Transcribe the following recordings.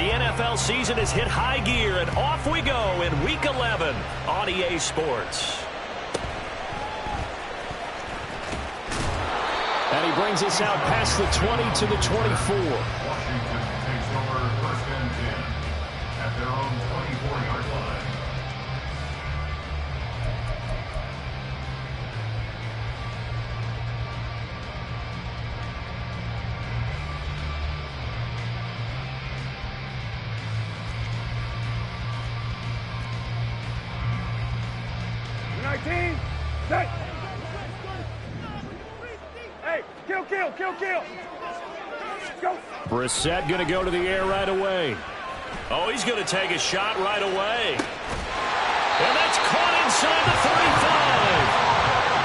The NFL season has hit high gear, and off we go in Week 11 on EA Sports. And he brings us out past the 20 to the 24. Washington takes over 1st and 10 at their own 24-yard line. Kill. Go. Brissett going to go to the air right away. Oh, he's going to take a shot right away. And that's caught inside the 35.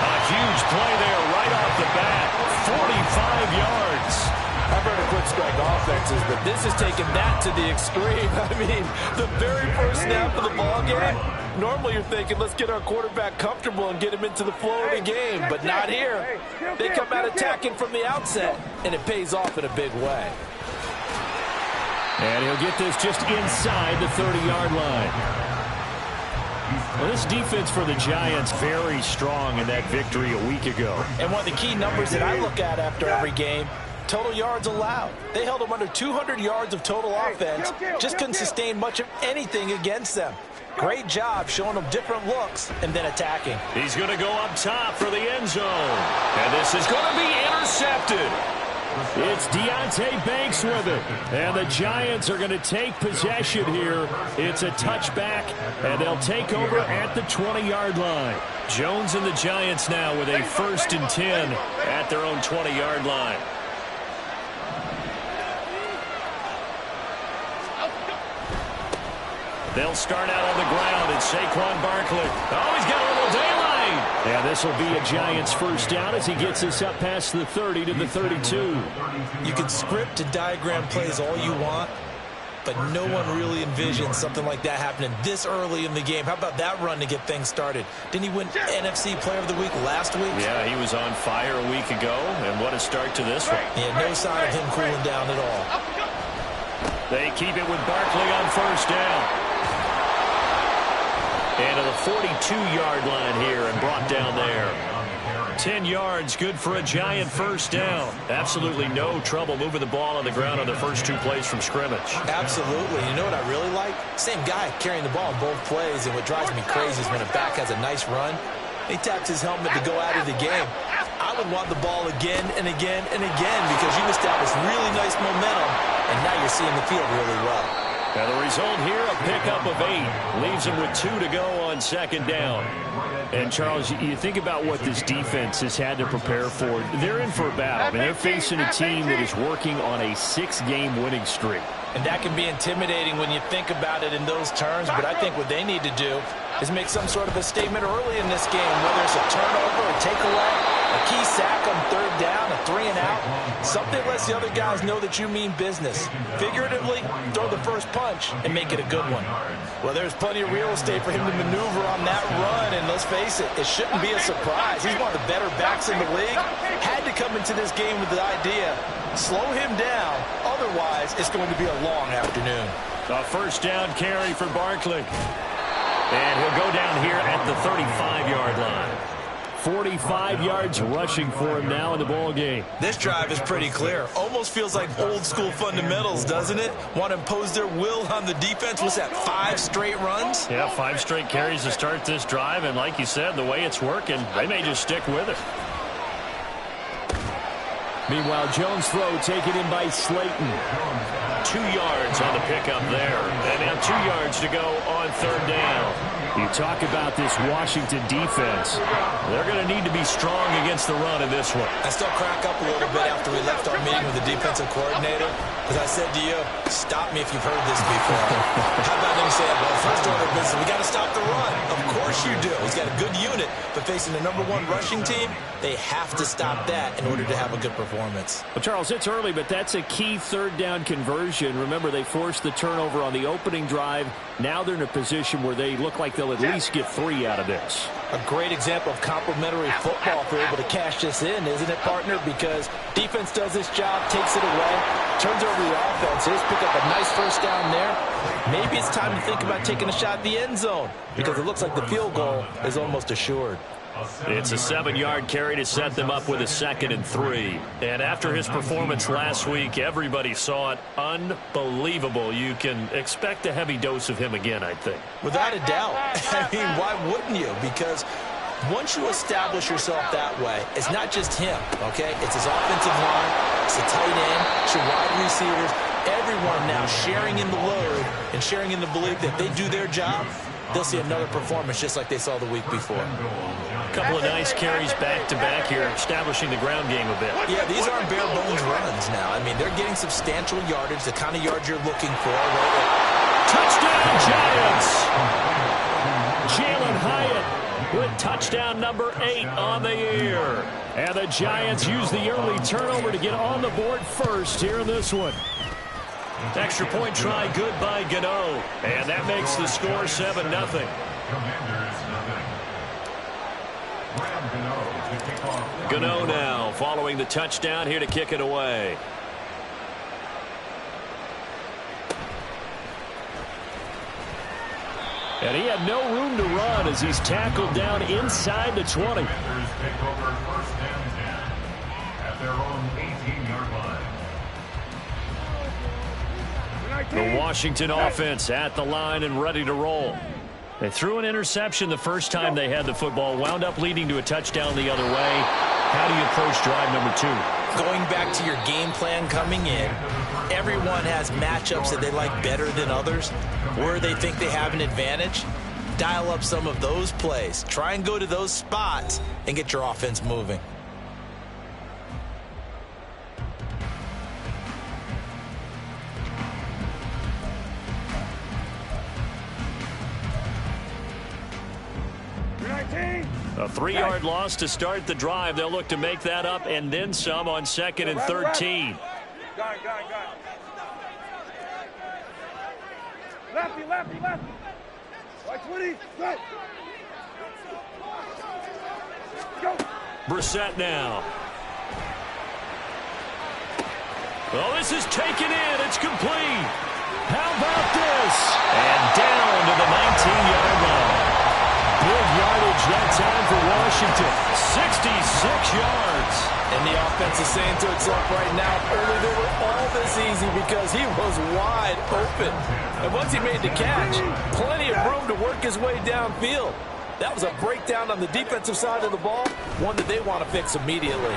A huge play there right off the bat. 45 yards. I've heard of quick strike offenses, but this is taking that to the extreme. I mean, the very first snap of the ball game, normally you're thinking, let's get our quarterback comfortable and get him into the flow of the game, but not here. They come out attacking from the outset, and it pays off in a big way. And he'll get this just inside the 30-yard line. Well, this defense for the Giants very strong in that victory a week ago. And one of the key numbers that I look at after every game, total yards allowed. They held them under 200 yards of total offense. Just couldn't sustain much of anything against them. Great job showing them different looks and then attacking. He's going to go up top for the end zone. And this is going to be intercepted. It's Deonte Banks with it. And the Giants are going to take possession here. It's a touchback, and they'll take over at the 20-yard line. Jones and the Giants now with a 1st and 10 at their own 20-yard line. They'll start out on the ground, and Saquon Barkley. Oh, he's got a little daylight. Yeah, this will be a Giants first down as he gets us up past the 30 to the 32. You can script and diagram plays all you want, but no one really envisions something like that happening this early in the game. How about that run to get things started? Didn't he win NFC Player of the Week last week? Yeah, he was on fire a week ago, and what a start to this one. Yeah, no sign of him cooling down at all. They keep it with Barkley on first down. And to the 42-yard line here and brought down there. 10 yards, good for a Giant first down. Absolutely no trouble moving the ball on the ground on the first 2 plays from scrimmage. Absolutely. You know what I really like? Same guy carrying the ball in both plays, and what drives me crazy is when a back has a nice run, he taps his helmet to go out of the game. I would want the ball again and again and again because you established really nice momentum, and now you're seeing the field really well. And the result here, a pickup of 8. Leaves him with 2 to go on second down. And, Charles, you think about what this defense has had to prepare for. They're in for a battle. I mean, they're facing a team that is working on a 6-game winning streak. And that can be intimidating when you think about it in those terms, but I think what they need to do is make some sort of a statement early in this game, whether it's a turnover, a takeaway, a key sack on 3rd down, a 3 and out. Something lets the other guys know that you mean business. Figuratively, throw the first punch and make it a good one. Well, there's plenty of real estate for him to maneuver on that run, and let's face it, it shouldn't be a surprise. He's one of the better backs in the league. Had to come into this game with the idea, slow him down, otherwise it's going to be a long afternoon. A first down carry for Barkley. And he'll go down here at the 35-yard line. 45 yards rushing for him now in the ball game. This drive is pretty clear. Almost feels like old school fundamentals, doesn't it? Want to impose their will on the defense. What's that, 5 straight runs? Yeah, 5 straight carries to start this drive. And like you said, the way it's working, they may just stick with it. Meanwhile, Jones' throw taken in by Slayton. 2 yards on the pickup there. And now 2 yards to go on 3rd down. You talk about this Washington defense. They're going to need to be strong against the run in this one. I still crack up a little bit after we left our meeting with the defensive coordinator. As I said to you, stop me if you've heard this before. How about him saying, well, first order of business, we got to stop the run. Of course you do. He's got a good unit, but facing the #1 rushing team, they have to stop that in order to have a good performance. Well, Charles, it's early, but that's a key 3rd down conversion. Remember, they forced the turnover on the opening drive. Now they're in a position where they look like they'll at least get 3 out of this. A great example of complementary football if they're able to cash this in, isn't it, partner? Because defense does this job, takes it away, turns over the offense. They just pick up a nice first down there. Maybe it's time to think about taking a shot at the end zone because it looks like the field goal is almost assured. It's a 7-yard carry to set them up with a 2nd and 3. And after his performance last week, everybody saw it unbelievable. You can expect a heavy dose of him again, I think. Without a doubt. I mean, why wouldn't you? Because once you establish yourself that way, it's not just him, okay? It's his offensive line, it's the tight end, it's your wide receivers, everyone now sharing in the load and sharing in the belief that they do their job, they'll see another performance just like they saw the week before. A couple of nice carries back-to-back here, establishing the ground game a bit. Yeah, these aren't bare-bones runs now. I mean, they're getting substantial yardage, the kind of yards you're looking for. Right? Touchdown, Giants! Jalen Hyatt with touchdown number 8 on the year. And the Giants use the early turnover to get on the board first here in this one. Extra point try good by Gano. And that makes the score 7-0. Gano now following the touchdown here to kick it away. And he had no room to run as he's tackled down inside the 20. The Washington offense at the line and ready to roll. They threw an interception the first time they had the football, wound up leading to a touchdown the other way. How do you approach drive number 2? Going back to your game plan coming in, everyone has matchups that they like better than others, where they think they have an advantage. Dial up some of those plays. Try and go to those spots and get your offense moving. A 3-yard loss to start the drive. They'll look to make that up and then some on 2nd and 13. Got it. Lefty. Right 20, go. Brissett now. Oh, this is taken in. It's complete. How about this? And down to the 19-yard line. Big yardage that time for Washington. 66 yards. And the offense is saying to itself right now, early they were all this easy because he was wide open. And once he made the catch, plenty of room to work his way downfield. That was a breakdown on the defensive side of the ball, one that they want to fix immediately.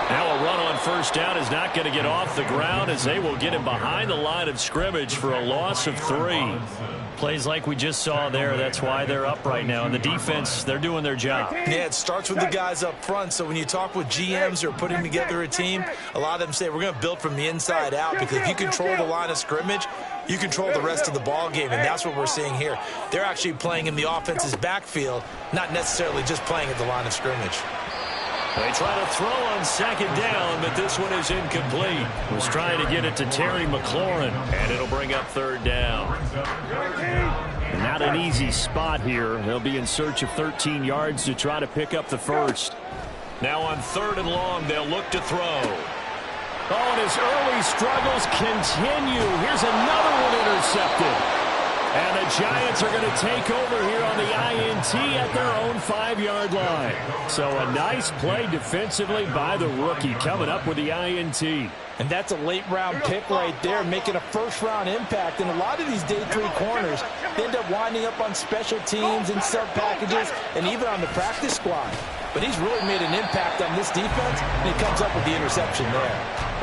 Now a run on first down is not going to get off the ground as they will get him behind the line of scrimmage for a loss of 3. Plays like we just saw there, that's why they're up right now. And the defense, they're doing their job. Yeah, it starts with the guys up front. So when you talk with GMs who are putting together a team, a lot of them say we're going to build from the inside out because if you control the line of scrimmage, you control the rest of the ball game, and that's what we're seeing here. They're actually playing in the offense's backfield, not necessarily just playing at the line of scrimmage. They try to throw on 2nd down, but this one is incomplete. Was trying to get it to Terry McLaurin, and it'll bring up 3rd down. Not an easy spot here. They'll be in search of 13 yards to try to pick up the first. Now on 3rd and long, they'll look to throw. Oh, and his early struggles continue. Here's another one intercepted. And the Giants are going to take over here on the INT at their own 5-yard line. So a nice play defensively by the rookie coming up with the INT. And that's a late-round pick right there, making a first-round impact. And a lot of these day 3 corners end up winding up on special teams and sub-packages and even on the practice squad. But he's really made an impact on this defense, and he comes up with the interception there.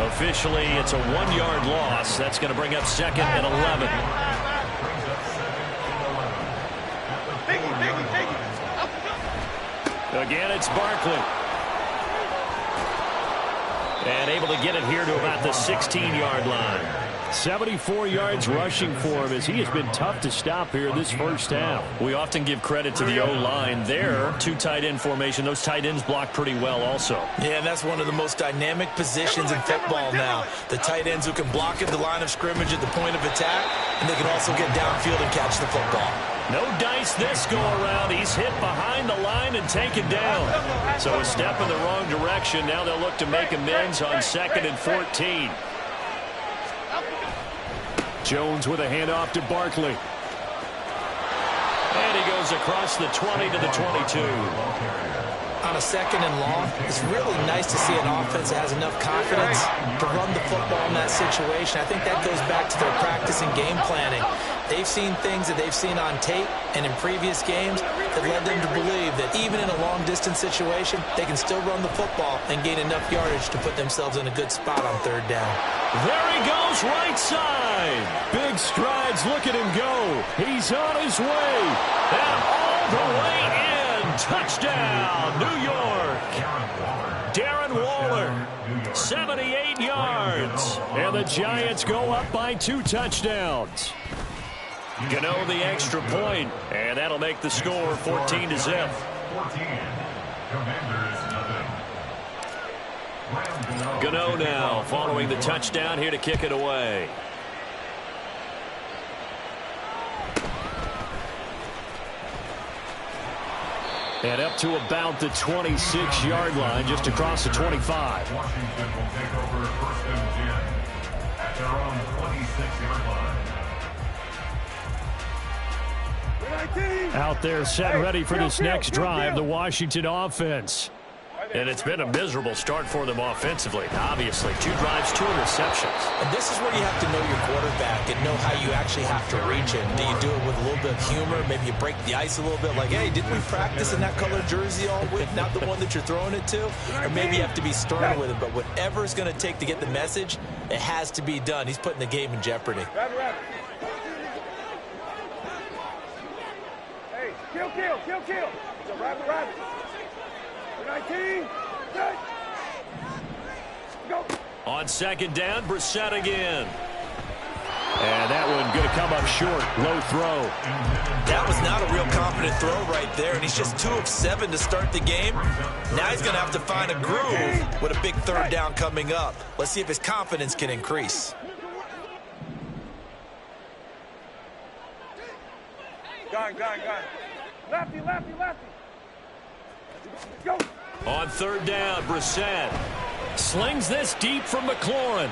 Officially, it's a 1-yard loss. That's going to bring up 2nd and 11. Again, it's Barkley. And able to get it here to about the 16-yard line. 74 yards rushing for him as he has been tough to stop here this first half. We often give credit to the O-line there. 2 tight end formation. Those tight ends block pretty well also. Yeah, and that's one of the most dynamic positions in football now. The tight ends who can block at the line of scrimmage at the point of attack, and they can also get downfield and catch the football. No dice this go-around. He's hit behind the line and taken down. So a step in the wrong direction. Now they'll look to make amends on 2nd and 14. Jones with a handoff to Barkley. And he goes across the 20 to the 22. On a 2nd and long, it's really nice to see an offense that has enough confidence to run the football in that situation. I think that goes back to their practice and game planning. They've seen things that they've seen on tape and in previous games that led them to believe that even in a long-distance situation, they can still run the football and gain enough yardage to put themselves in a good spot on 3rd down. There he goes, right side. Big strides. Look at him go. He's on his way. And all the way in. Touchdown, New York. Darren Waller, 78 yards. And the Giants go up by 2 touchdowns. Gano the extra point, and that'll make the score 14 to zip. 14. Commanders nothing. Gano now following the touchdown here to kick it away. And up to about the 26-yard line, just across the 25. Washington will take over 1st and 10 at their own 26-yard line. Out there set ready for this next drive, the Washington offense. And it's been a miserable start for them offensively. Obviously, 2 drives, 2 interceptions. And this is where you have to know your quarterback and know how you actually have to reach him. Do you do it with a little bit of humor? Maybe you break the ice a little bit like, hey, didn't we practice in that color jersey all week? Not the one that you're throwing it to? Or maybe you have to be stern with him. But whatever it's going to take to get the message, it has to be done. He's putting the game in jeopardy. Hey, kill. It's a rabbit. 19. Go. On 2nd down, Brissett again. And that one going to come up short. Low throw. That was not a real confident throw right there, and he's just 2 of 7 to start the game. Now he's going to have to find a groove with a big 3rd down coming up. Let's see if his confidence can increase. Gone. Lefty. Go. On 3rd down, Brissett slings this deep from McLaurin.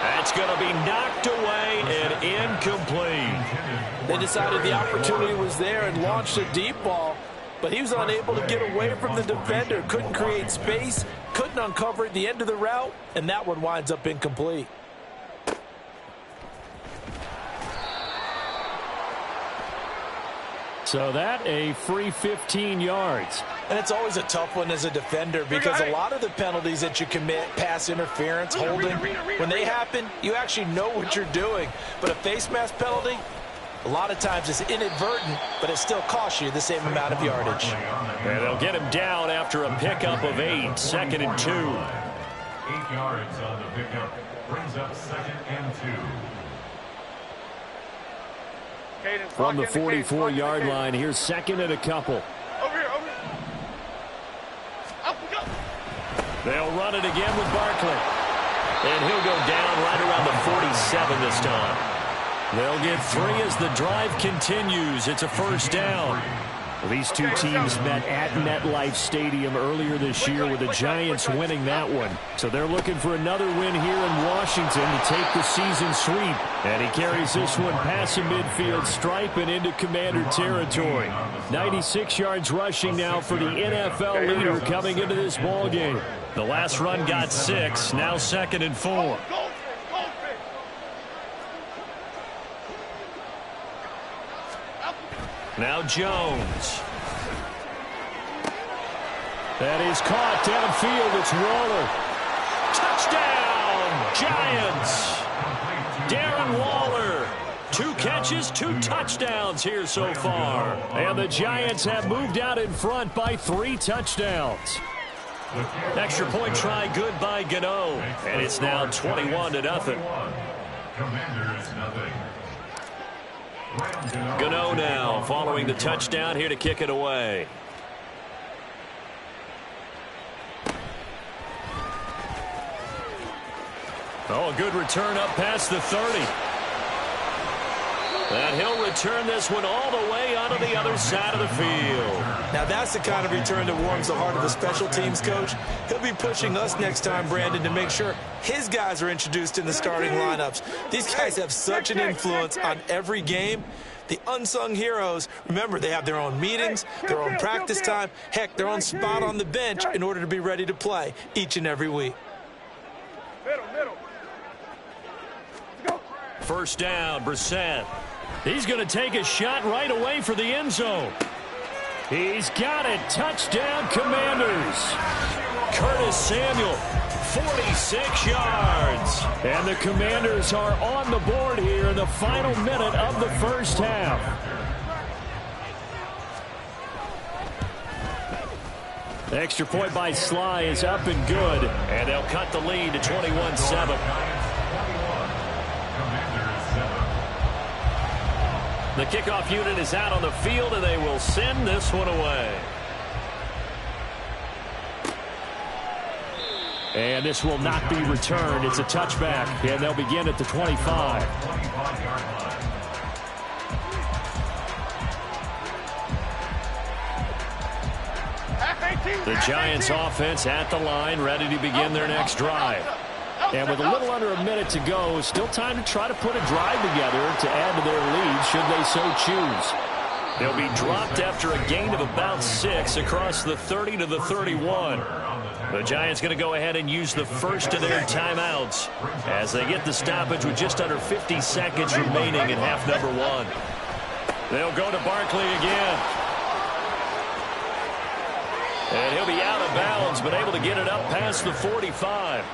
That's going to be knocked away and incomplete. They decided the opportunity was there and launched a deep ball, but he was unable to get away from the defender. Couldn't create space, couldn't uncover at the end of the route, and that one winds up incomplete. So that a free 15 yards. And it's always a tough one as a defender because a lot of the penalties that you commit, pass interference, holding, when they happen, you actually know what you're doing. But a face mask penalty, a lot of times it's inadvertent, but it still costs you the same amount of yardage. And they'll get him down after a pickup of 8, 2nd and 2. 8 yards on the pickup brings up 2nd and 2. From the 44-yard line, here's 2nd and a couple. Over here. Up we go. They'll run it again with Barkley. And he'll go down right around the 47 this time. They'll get 3 as the drive continues. It's a 1st down. Well, these 2 teams met at MetLife Stadium earlier this year with the Giants winning that one. So they're looking for another win here in Washington to take the season sweep. And he carries this one past the midfield stripe and into Commander territory. 96 yards rushing now for the NFL leader coming into this ball game. The last run got 6, now 2nd and 4. Now Jones. That is caught downfield. It's Waller. Touchdown, Giants. Darren Waller. 2 catches, 2 touchdowns here so far. And the Giants have moved out in front by 3 touchdowns. Extra point try good by Gano. And it's now 21-0. Commanders nothing. Gano now following the touchdown here to kick it away. Oh, a good return up past the 30. And he'll return this one all the way onto the other side of the field. Now that's the kind of return that warms the heart of a special teams coach. He'll be pushing us next time, Brandon, to make sure his guys are introduced in the starting lineups. These guys have such an influence on every game. The unsung heroes, remember, they have their own meetings, their own practice time, heck, their own spot on the bench in order to be ready to play each and every week. Middle. Go. First down, Brissett. He's going to take a shot right away for the end zone. He's got it. Touchdown, Commanders. Curtis Samuel, 46 yards. And the Commanders are on the board here in the final minute of the first half. The extra point by Sly is up and good. And they'll cut the lead to 21-7. The kickoff unit is out on the field, and they will send this one away. And this will not be returned. It's a touchback, and they'll begin at the 25. The Giants offense at the line, ready to begin their next drive. And with a little under a minute to go, still time to try to put a drive together to add to their lead should they so choose. They'll be dropped after a gain of about 6 across the 30 to the 31. The Giants going to go ahead and use the first of their timeouts as they get the stoppage with just under 50 seconds remaining in half number 1. They'll go to Barkley again. And he'll be out of bounds, but able to get it up past the 45.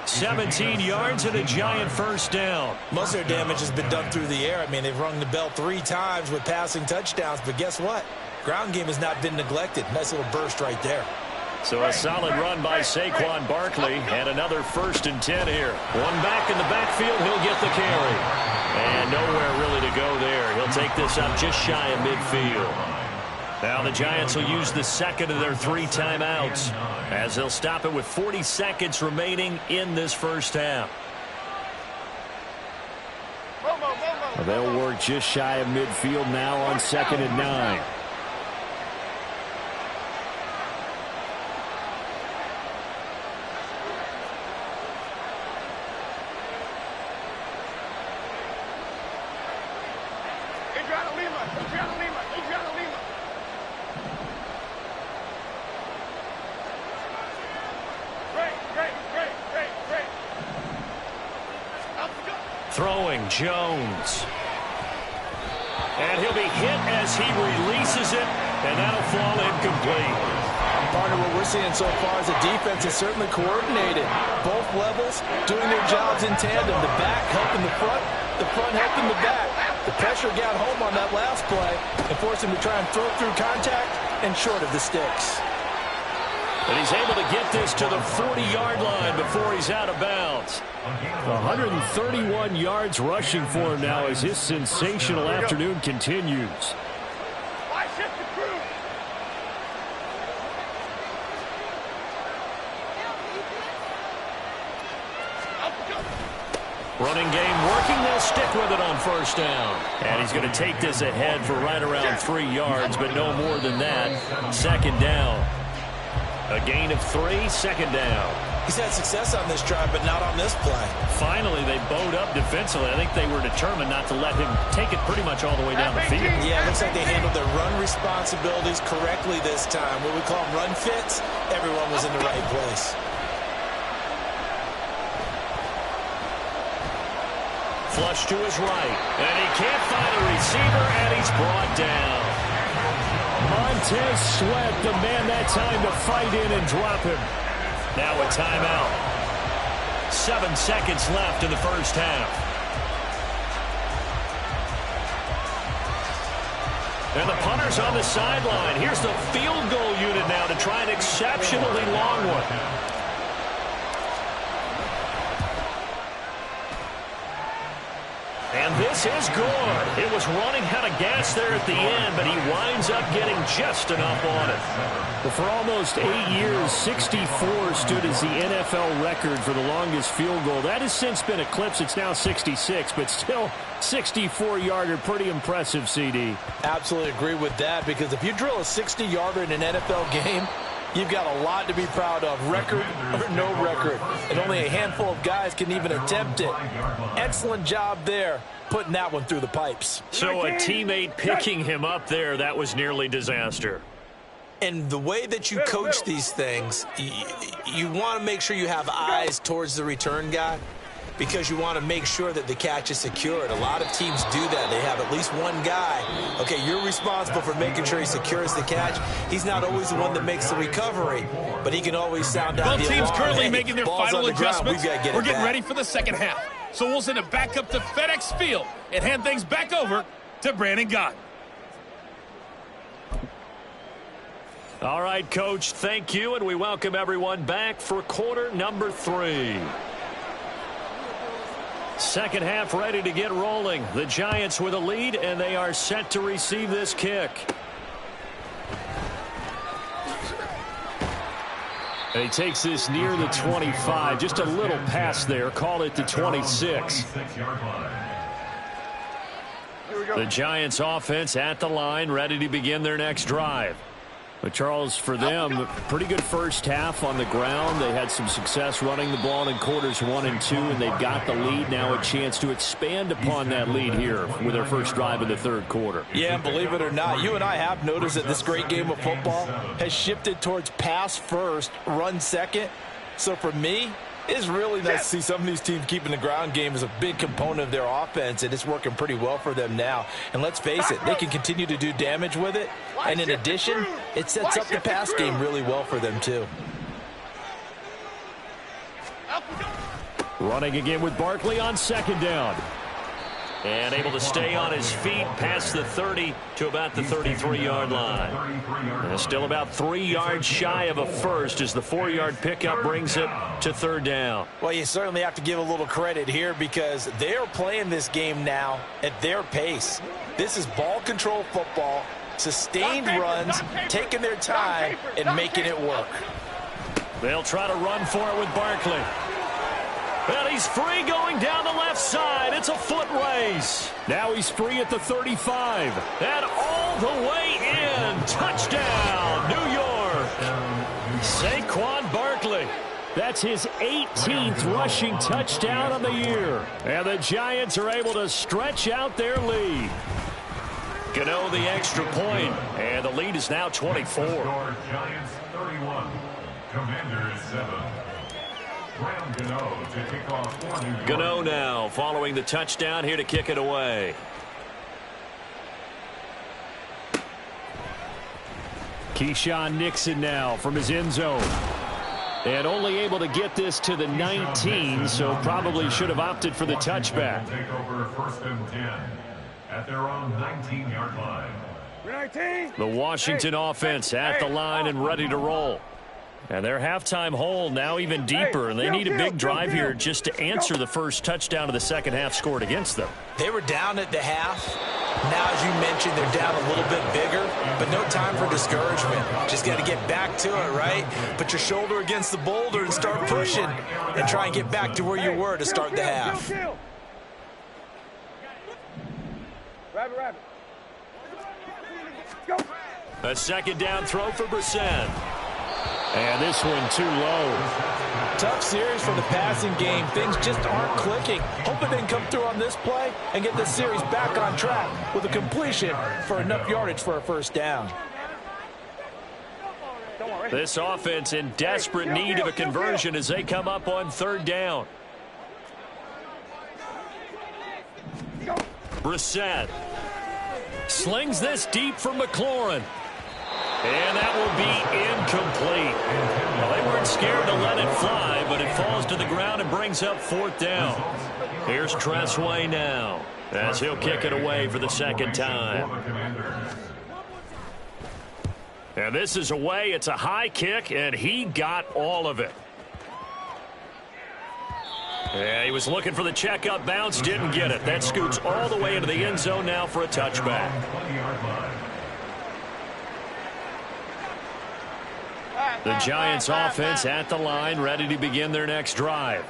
17 yards and a Giant first down. Most of their damage has been done through the air. I mean, they've rung the bell 3 times with passing touchdowns, but guess what? Ground game has not been neglected. Nice little burst right there. So a solid run by Saquon Barkley and another 1st and 10 here. One back in the backfield, he'll get the carry. And nowhere really to go there. He'll take this up just shy of midfield. Now the Giants will use the second of their 3 timeouts as they'll stop it with 40 seconds remaining in this first half. They'll work just shy of midfield now on 2nd and 9. Throwing Jones. And he'll be hit as he releases it, and that'll fall incomplete. Partner, what we're seeing so far is the defense is certainly coordinated. Both levels doing their jobs in tandem. The back helping the front helping the back. The pressure got home on that last play and forced him to try and throw through contact and short of the sticks. And he's able to get this to the 40-yard line before he's out of bounds. 131 yards rushing for him now as his sensational afternoon continues. Running game working. They'll stick with it on first down. And he's going to take this ahead for right around 3 yards, but no more than that. 2nd down. A gain of 3, 2nd down. He's had success on this drive, but not on this play. Finally, they bowed up defensively. I think they were determined not to let him take it pretty much all the way down the field. Yeah, it looks like they handled their run responsibilities correctly this time. What we call them run fits, everyone was in the right place. Flush to his right, and he can't find a receiver, and he's brought down. Montez Sweat, the man that time to fight in and drop him. Now a timeout. 7 seconds left in the first half. And the punter's on the sideline. Here's the field goal unit now to try an exceptionally long one. And this is good. It was running out of gas there at the end, but he winds up getting just enough on it. Well, for almost 8 years, 64 stood as the NFL record for the longest field goal. That has since been eclipsed. It's now 66, but still 64-yarder. Pretty impressive, CD. Absolutely agree with that, because if you drill a 60-yarder in an NFL game, you've got a lot to be proud of, record or no record. And only a handful of guys can even attempt it. Excellent job there, putting that one through the pipes. So a teammate picking him up there, that was nearly disaster. And the way that you coach these things, you want to make sure you have eyes towards the return guy, because you want to make sure that the catch is secured. A lot of teams do that. They have at least one guy. Okay, you're responsible for making sure he secures the catch. He's not always the one that makes the recovery, but he can always sound out the alarm. Both teams currently making their final adjustments. We're getting ready for the second half. So we'll send it back up to FedEx Field and hand things back over to Brandon Gott. All right, Coach, thank you, and we welcome everyone back for quarter number 3. Second half ready to get rolling. The Giants with a lead, and they are set to receive this kick. And he takes this near the 25. Just a little pass there. Call it the 26. The Giants offense at the line, ready to begin their next drive. But, Charles, for them, pretty good first half on the ground. They had some success running the ball in quarters 1 and 2, and they've got the lead. Now a chance to expand upon that lead here with their first drive in the third quarter. Yeah, believe it or not, you and I have noticed that this great game of football has shifted towards pass first, run second. So for me, it's really nice to see some of these teams keeping the ground game as a big component of their offense, and it's working pretty well for them now. And let's face it, they can continue to do damage with it. And in addition, it sets up the pass game really well for them too. Running again with Barkley on second down. And able to stay on his feet past the 30 to about the 33-yard line. And still about 3 yards shy of a first as the 4-yard pickup brings it to third down. Well, you certainly have to give a little credit here, because they're playing this game now at their pace. This is ball control football, sustained runs, taking their time and making it work. They'll try to run for it with Barkley. And he's free going down the left side. It's a foot race. Now he's free at the 35. And all the way in. Touchdown, New York. Saquon Barkley. That's his 18th rushing touchdown of the year. And the Giants are able to stretch out their lead. Gano the extra point, and the lead is now 24. Giants 31, Commanders 7. Gano now following the touchdown here to kick it away. Keyshawn Nixon now from his end zone. And only able to get this to the 19, so probably should have opted for the touchback. Take over first and 10 at their own 19-yard line. The Washington offense at the line and ready to roll. And their halftime hole now even deeper, and they need a big drive here just to answer the first touchdown of the second half scored against them. They were down at the half. Now, as you mentioned, they're down a little bit bigger, but no time for discouragement. Just got to get back to it, right? Put your shoulder against the boulder and start pushing, and try and get back to where you were to start the half. Rabbit. A second down throw for Brissett. And this one too low. Tough series for the passing game. Things just aren't clicking. Hoping they can come through on this play and get this series back on track with a completion for enough yardage for a first down. This offense in desperate need of a conversion as they come up on third down. Brissett slings this deep for McLaurin. And that will be incomplete. Well, they weren't scared to let it fly, but it falls to the ground and brings up fourth down. Here's Tressway now as he'll kick it away for the second time. And this is away. It's a high kick, and he got all of it. Yeah, he was looking for the checkup bounce, didn't get it. That scoots all the way into the end zone now for a touchback. The Giants offense at the line, ready to begin their next drive.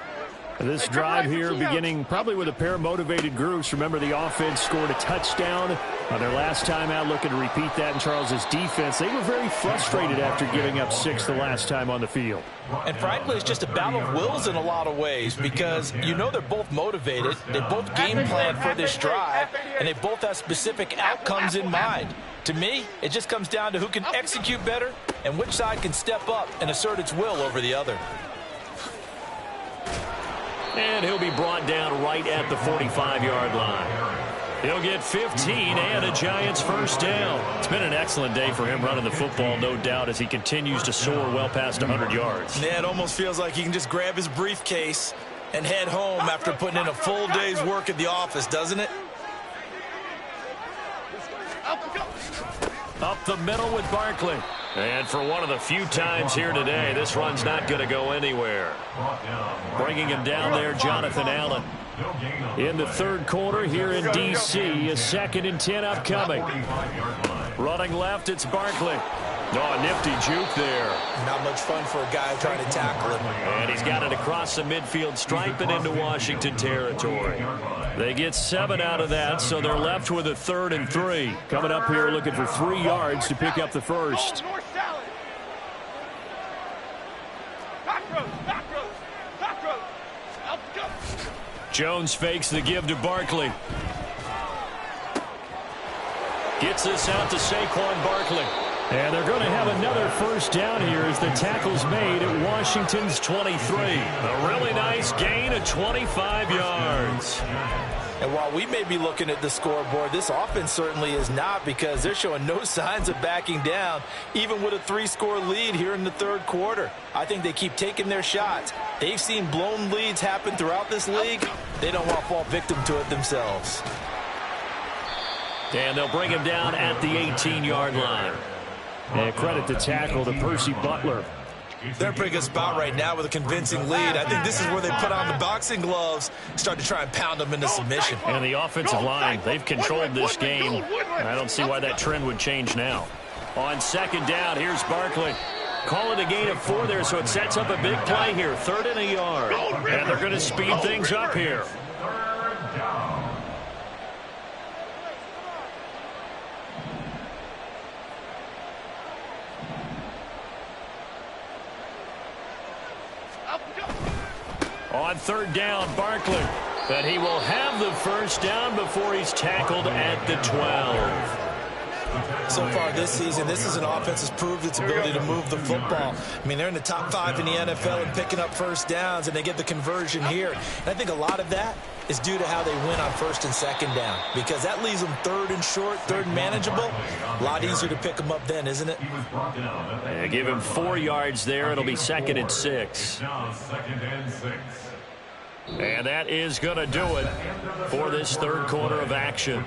This drive here beginning probably with a pair of motivated groups. Remember, the offense scored a touchdown on their last time out, looking to repeat that in Charles's defense. They were very frustrated after giving up 6 the last time on the field. And frankly, it's just a battle of wills in a lot of ways because you know they're both motivated. They both game plan for this drive, and they both have specific outcomes in mind. To me, it just comes down to who can execute better and which side can step up and assert its will over the other. And he'll be brought down right at the 45-yard line. He'll get 15 and a Giants first down. It's been an excellent day for him running the football, no doubt, as he continues to soar well past 100 yards. Yeah, it almost feels like he can just grab his briefcase and head home after putting in a full day's work at the office, doesn't it? Up the middle with Barkley. And for one of the few times here today, this run's not going to go anywhere. Bringing him down there, Jonathan Allen. In the third quarter here in D.C., a 2nd and 10 upcoming. Running left, it's Barkley. Oh, nifty juke there. Not much fun for a guy trying to tackle him. And he's got it across the midfield stripe and into Washington territory. They get 7 out of that, so they're left with a 3rd and 3. Coming up here looking for 3 yards to pick up the first. Jones fakes the give to Barkley. Gets this out to Saquon Barkley. And they're going to have another first down here as the tackle's made at Washington's 23. A really nice gain of 25 yards. And while we may be looking at the scoreboard, this offense certainly is not, because they're showing no signs of backing down, even with a 3-score lead here in the third quarter. I think they keep taking their shots. They've seen blown leads happen throughout this league. They don't want to fall victim to it themselves. And they'll bring him down at the 18-yard line. And credit the tackle to Percy Butler. They're in a pretty good spot right now with a convincing lead. I think this is where they put on the boxing gloves, start to try and pound them into submission. And the offensive line, they've controlled this game. I don't see why that trend would change now. On 2nd down, here's Barkley. Call it a gain of 4 there, so it sets up a big play here. 3rd and a yard. And they're going to speed things up here. On 3rd down, Barkley. But he will have the first down before he's tackled at the 12. So far this season, this is an offense that's proved its ability to move the football. I mean, they're in the top 5 in the NFL and picking up first downs, and they get the conversion here. And I think a lot of that is due to how they win on 1st and 2nd down, because that leaves them 3rd and short, 3rd and manageable. A lot easier to pick them up then, isn't it? Yeah, give him 4 yards there. It'll be 2nd and 6. And that is going to do it for this third quarter of action.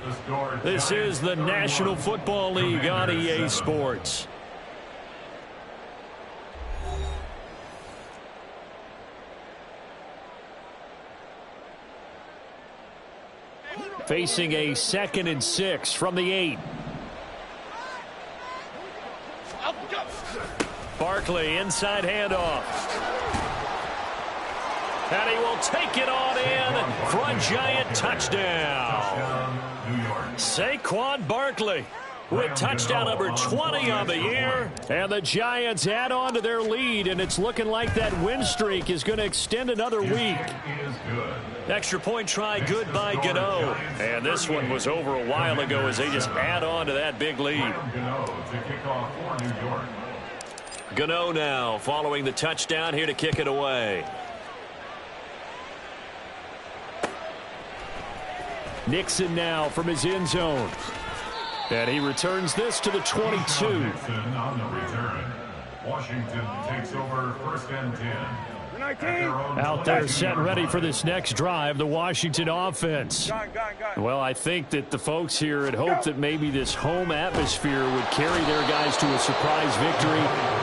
This is the National Football League on EA Sports. Facing a 2nd and 6 from the 8. Barkley, inside handoff. And he will take it on in for a Giant touchdown. Saquon Barkley with touchdown number 20 on the year. And the Giants add on to their lead, and it's looking like that win streak is going to extend another week. Extra point try good by Gano. And this one was over a while ago as they just add on to that big lead. Gano now following the touchdown here to kick it away. Nixon now from his end zone. And he returns this to the 22. On the return. Washington takes over 1st and 10. Out there set and ready for this next drive, the Washington offense. Well, I think that the folks here had hoped that maybe this home atmosphere would carry their guys to a surprise victory,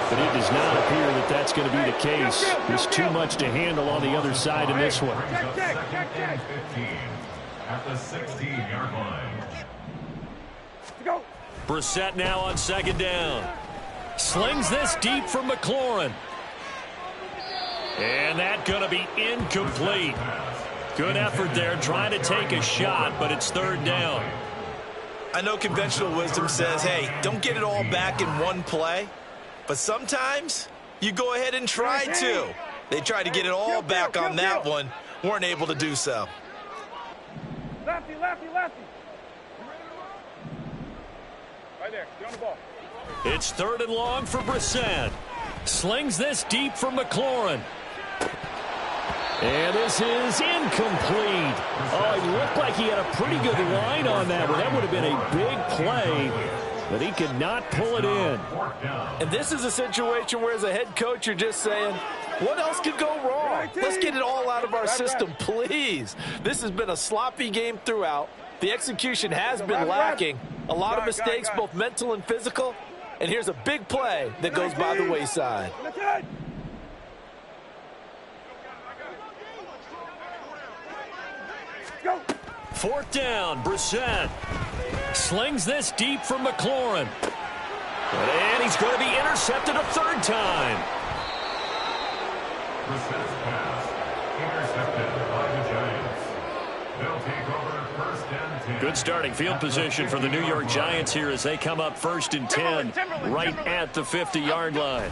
but it does not appear that that's going to be the case. There's too much to handle on the other side in this one. At the 16-yard line. Brissett now on second down. Slings this deep from McLaurin. And that's going to be incomplete. Good effort there trying to take a shot, but it's third down. I know conventional wisdom says, hey, don't get it all back in one play. But sometimes you go ahead and try to. They tried to get it all back on that one. Weren't able to do so. Lefty. Right there. Get on the ball. It's third and long for Brissett. Slings this deep from McLaurin. And this is incomplete. Oh, it looked like he had a pretty good line on that one. That would have been a big play, but he could not pull it in. And this is a situation where as a head coach, you're just saying, what else could go wrong? Let's get it all out of our system, please. This has been a sloppy game throughout. The execution has been lacking. A lot of mistakes, both mental and physical. And here's a big play that goes by the wayside. Fourth down, Brissett slings this deep from McLaurin. And he's going to be intercepted a third time. Brissett's pass intercepted by the Giants. They'll take over first and 10. Good starting field position for the New York Giants here as they come up first and 10 right at the 50-yard line.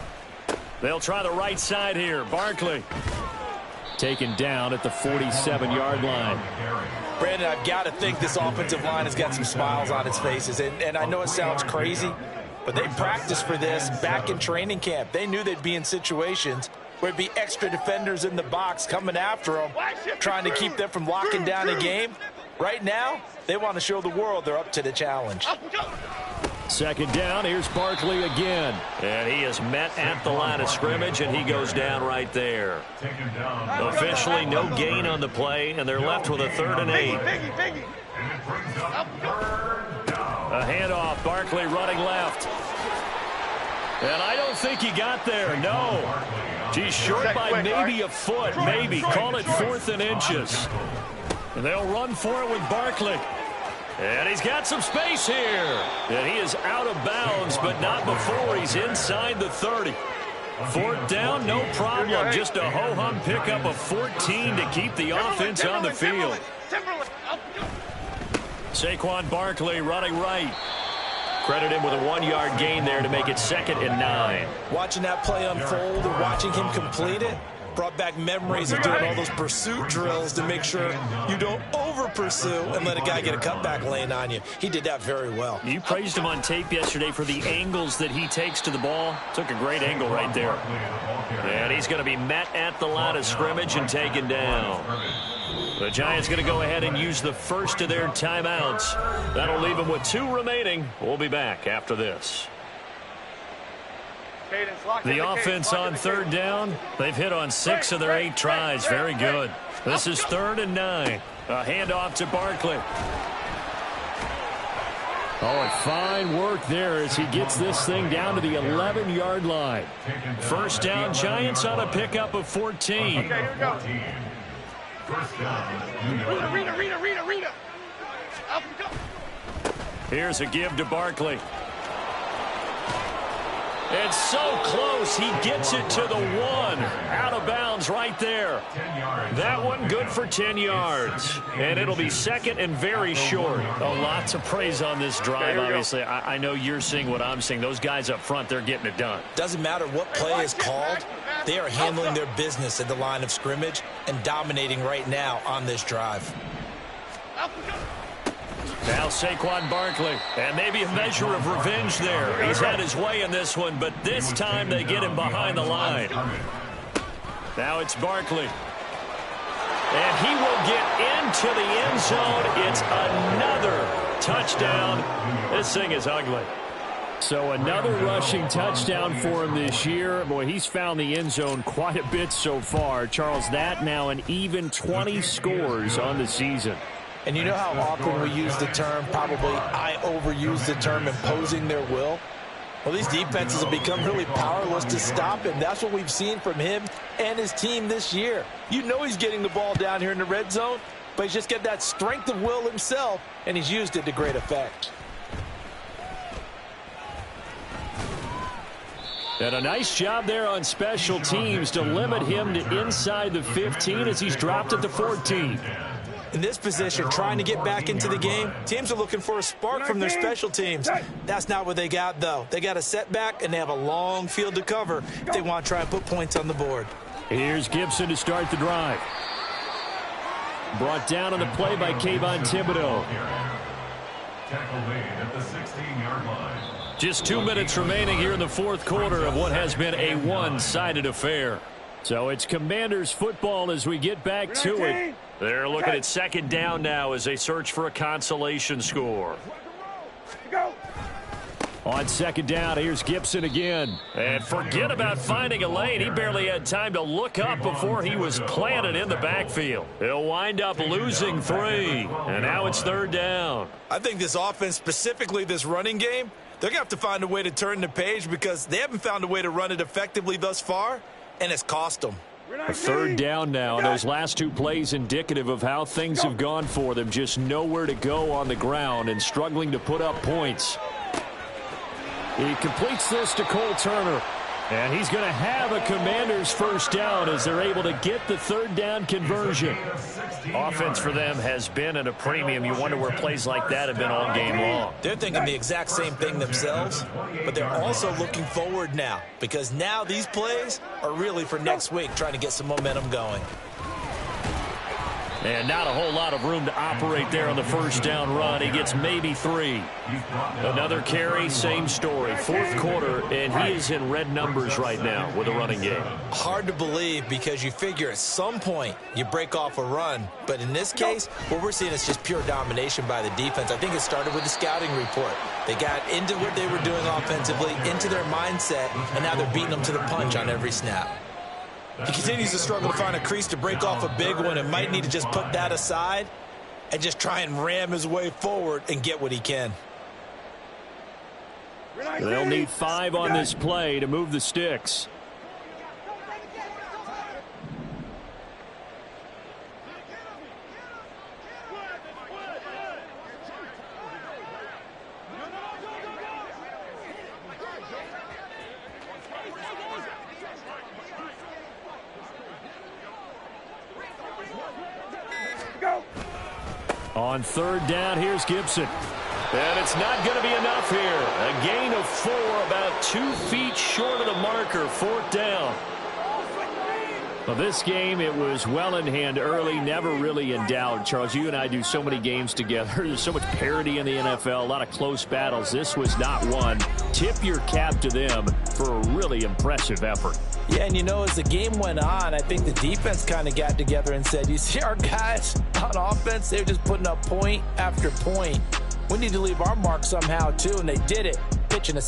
They'll try the right side here. Barkley taken down at the 47-yard line. Brandon, I've got to think this offensive line has got some smiles on its faces. And I know it sounds crazy, but they practiced for this back in training camp. They knew they'd be in situations where it'd be extra defenders in the box coming after them, trying to keep them from locking down a game. Right now, they want to show the world they're up to the challenge. Second down, here's Barkley again. And he is met at the line of scrimmage, and he goes down right there. Officially no gain on the play, and they're left with a 3rd and 8. A handoff, Barkley running left. And I don't think he got there, no. He's short by maybe a foot, maybe. Call it 4th and inches. And they'll run for it with Barkley. And he's got some space here. And he is out of bounds, but not before he's inside the 30. Fourth down, no problem. Just a ho-hum pickup of 14 to keep the offense on the field. Saquon Barkley running right. Credit him with a 1-yard gain there to make it 2nd and 9. Watching that play unfold and watching him complete it brought back memories of doing all those pursuit drills to make sure you don't over-pursue and let a guy get a cutback lane on you. He did that very well. You praised him on tape yesterday for the angles that he takes to the ball. Took a great angle right there. And he's going to be met at the line of scrimmage and taken down. The Giants going to go ahead and use the first of their timeouts. That'll leave them with 2 remaining. We'll be back after this. The offense on 3rd down. They've hit on 6 of their 8 tries. Very good. This is 3rd and 9. A handoff to Barkley. Oh, fine work there as he gets this thing down to the 11-yard line. First down, Giants on a pickup of 14. Okay, here we go. First down. Rita. Here's a give to Barkley. It's so close. He gets it to the 1. Out of bounds right there. That one good for 10 yards. And it'll be 2nd and very short. A lot to praise on this drive, obviously. I know you're seeing what I'm seeing. Those guys up front, they're getting it done. Doesn't matter what play is called. They are handling their business at the line of scrimmage and dominating right now on this drive. Now Saquon Barkley, and maybe a measure of revenge there. He's had his way in this one, but this time they get him behind the line. Now it's Barkley. And he will get into the end zone. It's another touchdown. This thing is ugly. So another rushing touchdown for him this year. Boy, he's found the end zone quite a bit so far. Charles, that now an even 20 scores on the season. And you know how often we use the term, probably I overuse the term, imposing their will? Well, these defenses have become really powerless to stop him. That's what we've seen from him and his team this year. You know he's getting the ball down here in the red zone, but he's just got that strength of will himself, and he's used it to great effect. And a nice job there on special teams to limit him to inside the 15 as he's dropped it to 14. In this position, trying to get back into the game, teams are looking for a spark from their special teams. That's not what they got, though. They got a setback, and they have a long field to cover if they want to try and put points on the board. Here's Gibson to start the drive. Brought down on the play by Kayvon Thibodeaux. Tackle made at the 16-yard line. Just 2 minutes remaining here in the fourth quarter of what has been a one-sided affair. So it's Commanders football as we get back to it. They're looking at second down now as they search for a consolation score. On second down, here's Gibson again. And forget about finding a lane. He barely had time to look up before he was planted in the backfield. He'll wind up losing 3. And now it's third down. I think this offense, specifically this running game, they're going to have to find a way to turn the page because they haven't found a way to run it effectively thus far, and it's cost them. A third down now, and those last 2 plays indicative of how things have gone for them. Just nowhere to go on the ground and struggling to put up points. He completes this to Cole Turner, and he's going to have a Commanders first down as they're able to get the third down conversion. Offense for them has been at a premium. You wonder where plays like that have been all game long. They're thinking the exact same thing themselves, but they're also looking forward now because now these plays are really for next week, trying to get some momentum going. And not a whole lot of room to operate there on the first down run. He gets maybe 3. Another carry, same story. Fourth quarter, and he is in red numbers right now with a running game. Hard to believe because you figure at some point you break off a run. But in this case, what we're seeing is just pure domination by the defense. I think it started with the scouting report. They got into what they were doing offensively, into their mindset, and now they're beating them to the punch on every snap. He continues to struggle to find a crease to break off a big one and might need to just put that aside and just try and ram his way forward and get what he can. They'll need 5 on this play to move the sticks. On third down, here's Gibson. And it's not going to be enough here. A gain of 4, about 2 feet short of the marker, fourth down. Well, this game, it was well in hand early, never really in doubt. Charles, you and I do so many games together. There's so much parity in the NFL, a lot of close battles. This was not one. Tip your cap to them for a really impressive effort. Yeah, and you know, as the game went on, I think the defense kind of got together and said, you see our guys on offense, they're just putting up point after point. We need to leave our mark somehow, too, and they did it. Pitching a